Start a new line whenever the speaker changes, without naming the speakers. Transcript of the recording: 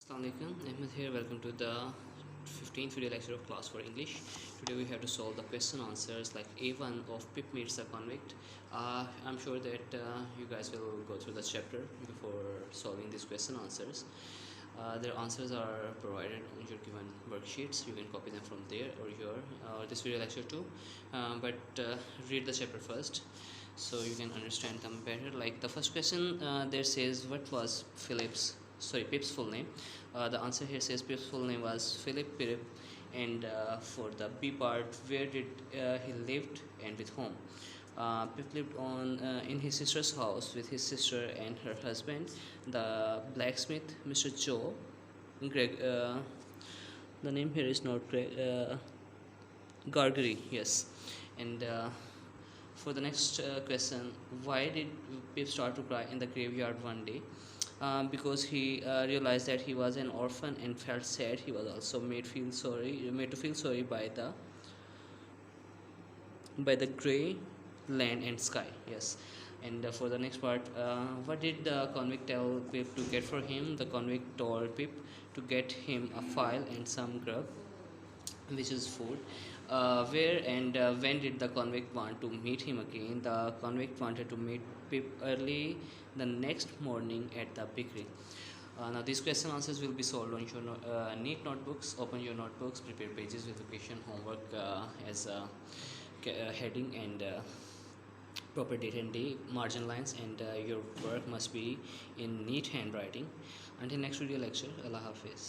Assalamualaikum, Ahmed here. Welcome to the 15th video lecture of class for English. Today we have to solve the question answers like A1 of Pip meets a convict. I'm sure that you guys will go through the chapter before solving these question answers. Their answers are provided on your given worksheets. You can copy them from there or here this video lecture too. But read the chapter first so you can understand them better. Like the first question there says, what was Pip's full name? The answer here says Pip's full name was Philip Pirip, and for the B part, where did he lived and with whom? Pip lived in his sister's house with his sister and her husband, the blacksmith, Mr. Joe. Greg. The name here is not Greg. Gargery, yes. And for the next question, why did Pip start to cry in the graveyard one day? Because he realized that he was an orphan and felt sad. He was also made to feel sorry by the grey land and sky. Yes. And for the next part, what did the convict tell Pip to get for him? The convict told Pip to get him a file and some grub, which is food. Where and when did the convict want to meet him again? The convict wanted to meet Pip early the next morning at the bakery. Now these question answers will be solved on your neat notebooks. Open your notebooks, prepare pages with occasion homework as a heading and proper date and day, margin lines, and your work must be in neat handwriting. Until next video lecture, Allah Hafiz.